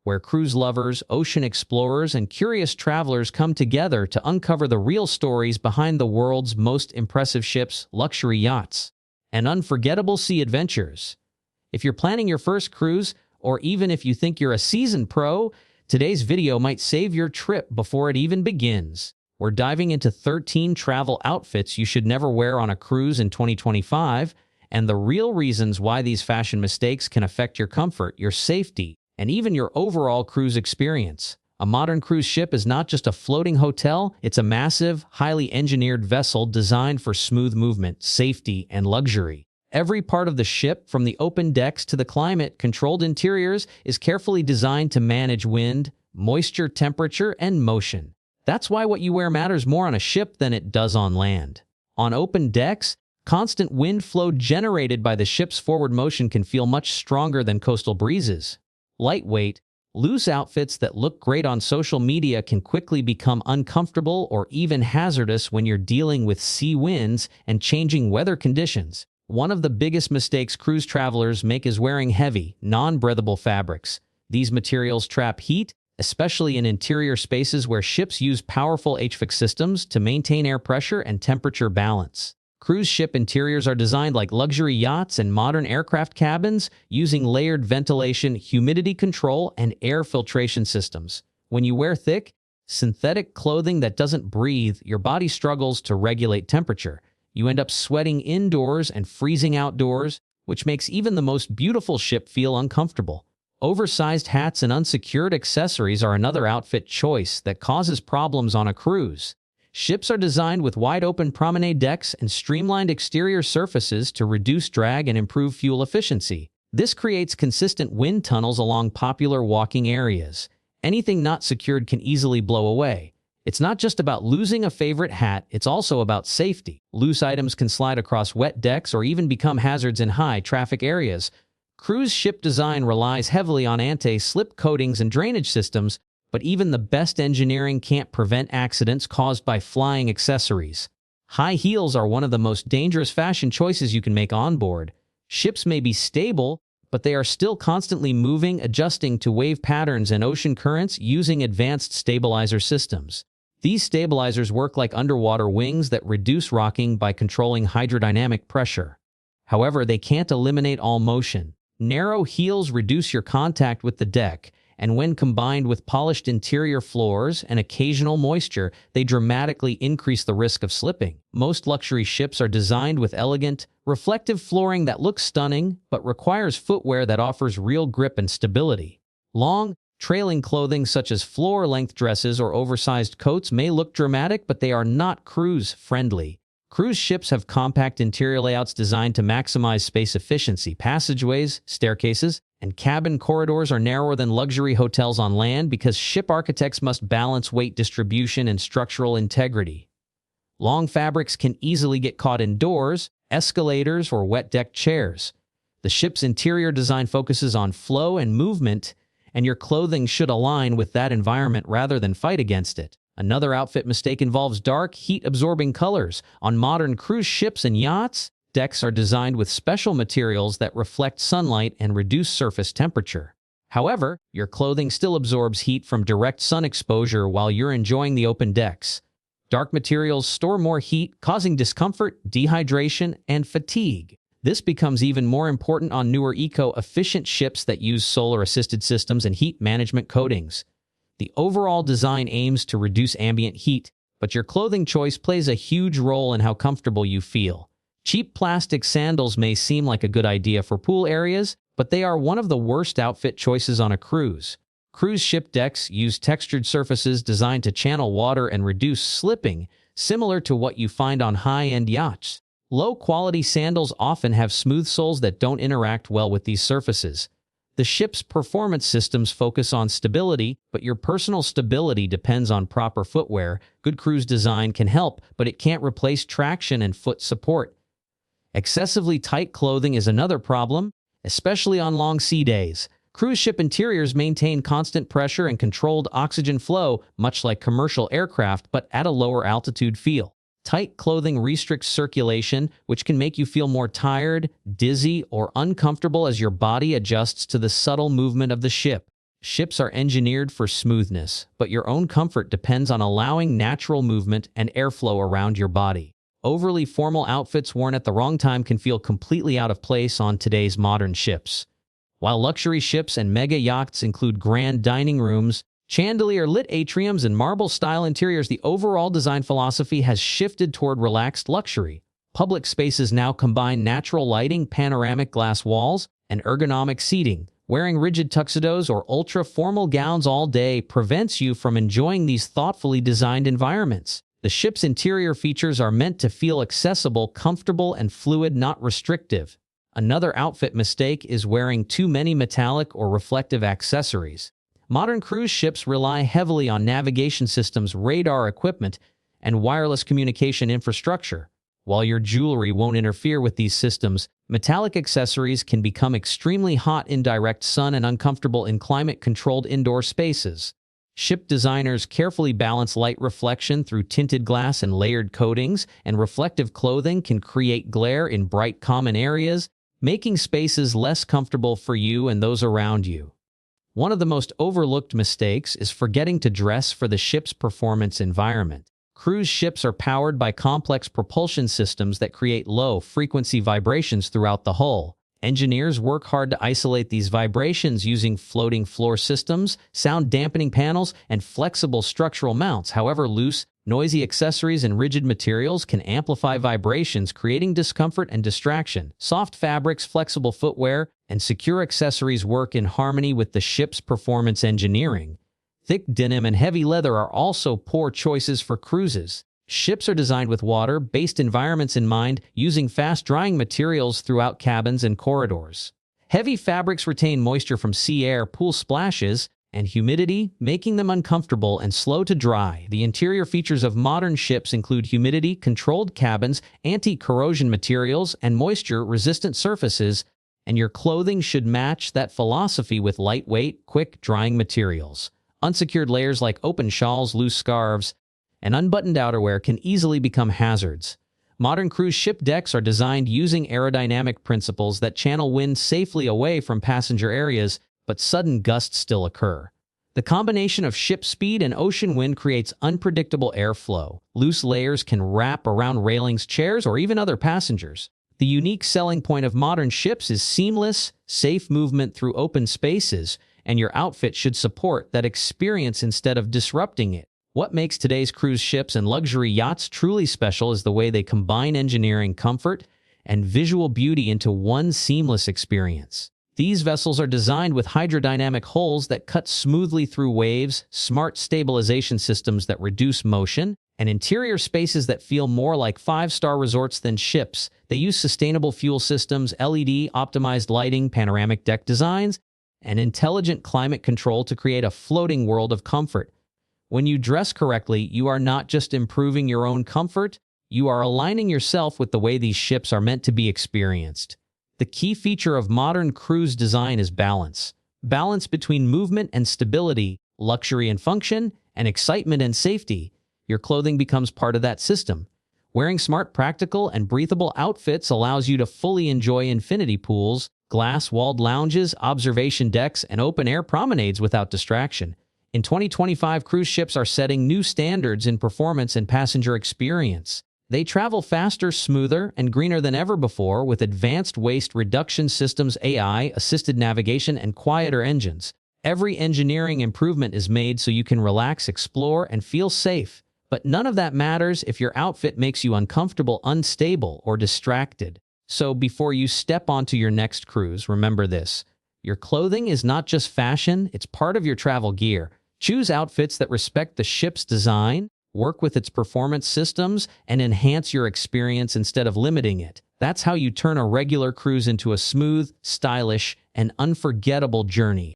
where cruise lovers, ocean explorers, and curious travelers come together to uncover the real stories behind the world's most impressive ships, luxury yachts, and unforgettable sea adventures. If you're planning your first cruise, or even if you think you're a seasoned pro, today's video might save your trip before it even begins. We're diving into 13 travel outfits you should never wear on a cruise in 2025, and the real reasons why these fashion mistakes can affect your comfort, your safety, and even your overall cruise experience. A modern cruise ship is not just a floating hotel, it's a massive, highly engineered vessel designed for smooth movement, safety, and luxury. Every part of the ship, from the open decks to the climate-controlled interiors, is carefully designed to manage wind, moisture, temperature, and motion. That's why what you wear matters more on a ship than it does on land. On open decks, constant wind flow generated by the ship's forward motion can feel much stronger than coastal breezes. Lightweight, loose outfits that look great on social media can quickly become uncomfortable or even hazardous when you're dealing with sea winds and changing weather conditions. One of the biggest mistakes cruise travelers make is wearing heavy, non-breathable fabrics. These materials trap heat, especially in interior spaces where ships use powerful HVAC systems to maintain air pressure and temperature balance. Cruise ship interiors are designed like luxury yachts and modern aircraft cabins, using layered ventilation, humidity control, and air filtration systems. When you wear thick, synthetic clothing that doesn't breathe, your body struggles to regulate temperature. You end up sweating indoors and freezing outdoors, which makes even the most beautiful ship feel uncomfortable. Oversized hats and unsecured accessories are another outfit choice that causes problems on a cruise. Ships are designed with wide-open promenade decks and streamlined exterior surfaces to reduce drag and improve fuel efficiency. This creates consistent wind tunnels along popular walking areas. Anything not secured can easily blow away. It's not just about losing a favorite hat, it's also about safety. Loose items can slide across wet decks or even become hazards in high-traffic areas. Cruise ship design relies heavily on anti-slip coatings and drainage systems, but even the best engineering can't prevent accidents caused by flying accessories. High heels are one of the most dangerous fashion choices you can make on board. Ships may be stable, but they are still constantly moving, adjusting to wave patterns and ocean currents using advanced stabilizer systems. These stabilizers work like underwater wings that reduce rocking by controlling hydrodynamic pressure. However, they can't eliminate all motion. Narrow heels reduce your contact with the deck, and when combined with polished interior floors and occasional moisture, they dramatically increase the risk of slipping. Most luxury ships are designed with elegant, reflective flooring that looks stunning, but requires footwear that offers real grip and stability. Long, trailing clothing such as floor-length dresses or oversized coats may look dramatic, but they are not cruise-friendly. Cruise ships have compact interior layouts designed to maximize space efficiency. Passageways, staircases, and cabin corridors are narrower than luxury hotels on land because ship architects must balance weight distribution and structural integrity. Long fabrics can easily get caught in doors, escalators, or wet deck chairs. The ship's interior design focuses on flow and movement, and your clothing should align with that environment rather than fight against it. Another outfit mistake involves dark, heat-absorbing colors. On modern cruise ships and yachts, decks are designed with special materials that reflect sunlight and reduce surface temperature. However, your clothing still absorbs heat from direct sun exposure while you're enjoying the open decks. Dark materials store more heat, causing discomfort, dehydration, and fatigue. This becomes even more important on newer eco-efficient ships that use solar-assisted systems and heat management coatings. The overall design aims to reduce ambient heat, but your clothing choice plays a huge role in how comfortable you feel. Cheap plastic sandals may seem like a good idea for pool areas, but they are one of the worst outfit choices on a cruise. Cruise ship decks use textured surfaces designed to channel water and reduce slipping, similar to what you find on high-end yachts. Low-quality sandals often have smooth soles that don't interact well with these surfaces. The ship's performance systems focus on stability, but your personal stability depends on proper footwear. Good cruise design can help, but it can't replace traction and foot support. Excessively tight clothing is another problem, especially on long sea days. Cruise ship interiors maintain constant pressure and controlled oxygen flow, much like commercial aircraft, but at a lower altitude feel. Tight clothing restricts circulation, which can make you feel more tired, dizzy, or uncomfortable as your body adjusts to the subtle movement of the ship. Ships are engineered for smoothness, but your own comfort depends on allowing natural movement and airflow around your body. Overly formal outfits worn at the wrong time can feel completely out of place on today's modern ships. While luxury ships and mega yachts include grand dining rooms, chandelier-lit atriums, and marble-style interiors, the overall design philosophy has shifted toward relaxed luxury. Public spaces now combine natural lighting, panoramic glass walls, and ergonomic seating. Wearing rigid tuxedos or ultra-formal gowns all day prevents you from enjoying these thoughtfully designed environments. The ship's interior features are meant to feel accessible, comfortable, and fluid, not restrictive. Another outfit mistake is wearing too many metallic or reflective accessories. Modern cruise ships rely heavily on navigation systems, radar equipment, and wireless communication infrastructure. While your jewelry won't interfere with these systems, metallic accessories can become extremely hot in direct sun and uncomfortable in climate-controlled indoor spaces. Ship designers carefully balance light reflection through tinted glass and layered coatings, and reflective clothing can create glare in bright common areas, making spaces less comfortable for you and those around you. One of the most overlooked mistakes is forgetting to dress for the ship's performance environment. Cruise ships are powered by complex propulsion systems that create low-frequency vibrations throughout the hull. Engineers work hard to isolate these vibrations using floating floor systems, sound-dampening panels, and flexible structural mounts. However, loose, noisy accessories and rigid materials can amplify vibrations, creating discomfort and distraction. Soft fabrics, flexible footwear, and secure accessories work in harmony with the ship's performance engineering. Thick denim and heavy leather are also poor choices for cruises. Ships are designed with water-based environments in mind, using fast-drying materials throughout cabins and corridors. Heavy fabrics retain moisture from sea air, pool splashes, and humidity, making them uncomfortable and slow to dry. The interior features of modern ships include humidity-controlled cabins, anti-corrosion materials, and moisture-resistant surfaces, and your clothing should match that philosophy with lightweight, quick-drying materials. Unsecured layers like open shawls, loose scarves, and unbuttoned outerwear can easily become hazards. Modern cruise ship decks are designed using aerodynamic principles that channel wind safely away from passenger areas, but sudden gusts still occur. The combination of ship speed and ocean wind creates unpredictable airflow. Loose layers can wrap around railings, chairs, or even other passengers. The unique selling point of modern ships is seamless, safe movement through open spaces, and your outfit should support that experience instead of disrupting it. What makes today's cruise ships and luxury yachts truly special is the way they combine engineering, comfort, and visual beauty into one seamless experience. These vessels are designed with hydrodynamic hulls that cut smoothly through waves, smart stabilization systems that reduce motion, and interior spaces that feel more like five-star resorts than ships. They use sustainable fuel systems, LED-optimized lighting, panoramic deck designs, and intelligent climate control to create a floating world of comfort. When you dress correctly, you are not just improving your own comfort, you are aligning yourself with the way these ships are meant to be experienced. The key feature of modern cruise design is balance. Balance between movement and stability, luxury and function, and excitement and safety. Your clothing becomes part of that system. Wearing smart, practical, and breathable outfits allows you to fully enjoy infinity pools, glass-walled lounges, observation decks, and open-air promenades without distraction. In 2025, cruise ships are setting new standards in performance and passenger experience. They travel faster, smoother, and greener than ever before with advanced waste reduction systems, AI-assisted navigation, and quieter engines. Every engineering improvement is made so you can relax, explore, and feel safe. But none of that matters if your outfit makes you uncomfortable, unstable, or distracted. So before you step onto your next cruise, remember this. Your clothing is not just fashion, it's part of your travel gear. Choose outfits that respect the ship's design, work with its performance systems, and enhance your experience instead of limiting it. That's how you turn a regular cruise into a smooth, stylish, and unforgettable journey.